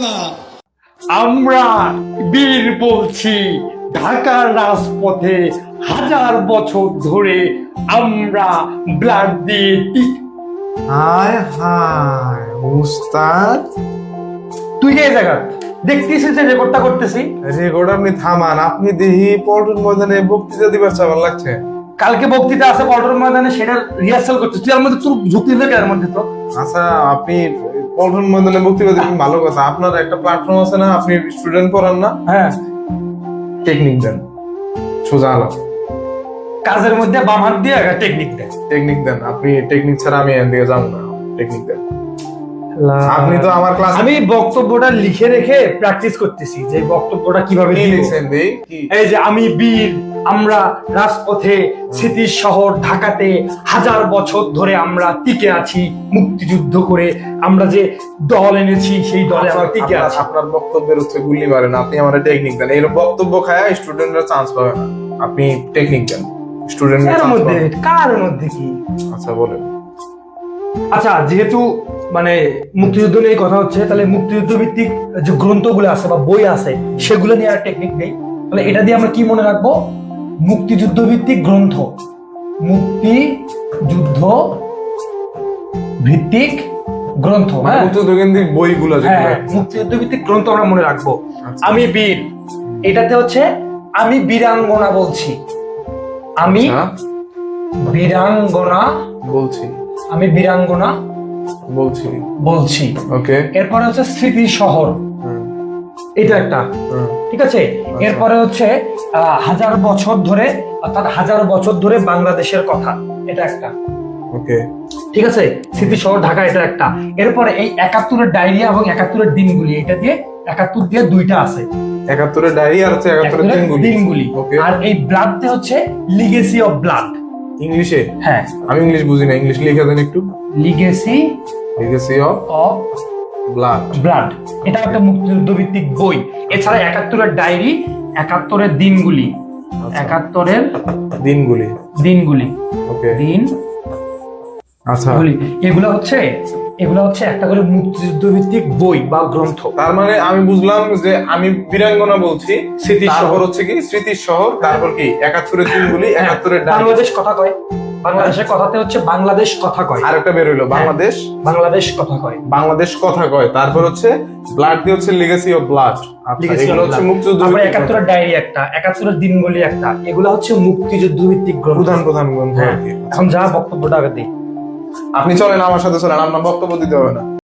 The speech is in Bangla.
না। আমরা বীর বলছি, ঢাকার রাজপথে হাজার বছর ধরে আমরা ব্লাড দিয়ে হায় হায় উস্তাদ, তুই এই জায়গা দেখতেছিস যে রেকর্ডটা করতেছি। রেকর্ড আপনি থামান। আপনি দেখি পল্টন ময়দানে বক্তৃতা দিবার চাবার লাগছে। কালকে বক্তৃতা আছে পল্টন ময়দানে, সেটা রিহার্সাল করতেছি। তুই এর মধ্যে তোর ঝুঁকি দেবে এর মধ্যে তো। আচ্ছা, আপনি পল্টন ময়দানে বক্তৃতা দিবেন ভালো কথা। আপনার একটা প্ল্যাটফর্ম আছে না, আপনি স্টুডেন্ট পড়ান না? হ্যাঁ, টেকনিক দেন, সোজা আলাপ। কাজের মধ্যে বাম হাত দিয়ে টেকনিক দেয়। টেকনিক দেন। আপনি টেকনিক ছাড়া আমি এখান থেকে যাবো না। টেকনিক দেন। আপনি তো আমার ক্লাস, আমি বক্তব্যটা লিখে রেখে প্র্যাকটিস করতেছি যে বক্তব্যটা কিভাবে কি দিব। লিখছেন দেই কি? এই যে আমি বীর, আমরা রাজপথে স্মৃতির শহর ঢাকাতে হাজার বছর ধরে আমরা টিকে আছি মুক্তিযুদ্ধ করে। আমরা যে দল এনেছি সেই দলে আমরা টিকে আছি। আপনার বক্তব্যের হচ্ছে গুলি মারেন। আপনি আমার টেকনিক দেন। এরকম বক্তব্য খায় স্টুডেন্টরা চান্স পাবে না। আপনি টেকনিক দেন, স্টুডেন্টরা এর চান্স মধ্যে পাবে। কার মধ্যে কি? আচ্ছা বলেন। আচ্ছা, যেহেতু মানে মুক্তিযুদ্ধ নিয়ে কথা হচ্ছে, তাহলে মুক্তিযুদ্ধ ভিত্তিক যে গ্রন্থগুলো আছে বা বই আছে সেগুলো নিয়ে আর টেকনিক নেই। তাহলে এটা দিয়ে আমরা কি মনে রাখবো? মুক্তিযুদ্ধ ভিত্তিক গ্রন্থ, মুক্তিযুদ্ধ ভিত্তিক গ্রন্থ। হ্যাঁ, মুক্তিযুদ্ধকেন্দ্রিক বইগুলো যেগুলো হ্যাঁ, মুক্তিযুদ্ধ ভিত্তিক গ্রন্থ আমরা মনে রাখবো। আচ্ছা। আমি বীর, এটাতে হচ্ছে আমি বীরাঙ্গনা বলছি। আমি আচ্ছা, বীরাঙ্গনা বলছি আমি বীরাঙ্গনা বলছি বলছি। ওকে। এরপরে হচ্ছে স্মৃতি শহর, এটা একটা। ঠিক আছে, এরপরে হচ্ছে হাজার বছর ধরে, অর্থাৎ হাজার বছর ধরে বাংলাদেশের কথা, এটা একটা। ওকে, ঠিক আছে, স্মৃতি শহর ঢাকা, এটা একটা। এরপরে এই ৭১-এর ডায়রিয়া এবং ৭১-এর দিনগুলি, এটা দিয়ে ৭১ দিয়ে দুইটা আছে। ৭১-এর ডায়েরি আর হচ্ছে ৭১-এর দিনগুলি। ওকে। আর এই ব্লাডতে হচ্ছে লিগেসি অফ ব্লাড। ইংলিশে? হ্যাঁ, আমি ইংলিশ বুঝি না, ইংলিশ লিখে দেন একটু। Legacy legacy of of blood. Blood, এটা একটা মুক্তিযুদ্ধ ভিত্তিক বই। এছাড়া ৭১-এর ডায়েরি, ৭১-এর দিনগুলি, ৭১-এর দিনগুলি। ওকে, দিন আচ্ছা। এগুলো হচ্ছে একটা করে মুক্তিযুদ্ধ ভিত্তিক বই বা গ্রন্থ। তার মানে আমি বুঝলাম যে আমি বীরাঙ্গনা বলছি, স্মৃতির শহর। তারপর হচ্ছে কি স্মৃতির শহর, তারপর কি ৭১-এর দিনগুলি, ৭১-এর ডায়েরি। বাংলাদেশ কথা কয়, বাংলাদেশের কথাতে হচ্ছে বাংলাদেশ কথা কয়। আরেকটা বের হইলো বাংলাদেশ, বাংলাদেশ কথা কয়, বাংলাদেশ কথা কয়। তারপর হচ্ছে ব্লাড দিয়ে হচ্ছে legacy of blood. Legacy of এগুলো হচ্ছে Blood। মুক্তিযুদ্ধ তারপরে ভিত্তিক ৭১-এর ডায়েরি একটা, ৭১-এর দিনগুলি একটা, এগুলো হচ্ছে মুক্তিযুদ্ধ ভিত্তিক গ্রন্থ। প্রধান গ্রন্থ হ্যাঁ, আর কি। এখন যা বক্তব্যটা আগে দিই। আপনি চলেন আমার সাথে, চলেন। আপনার বক্তব্য দিতে হবে না।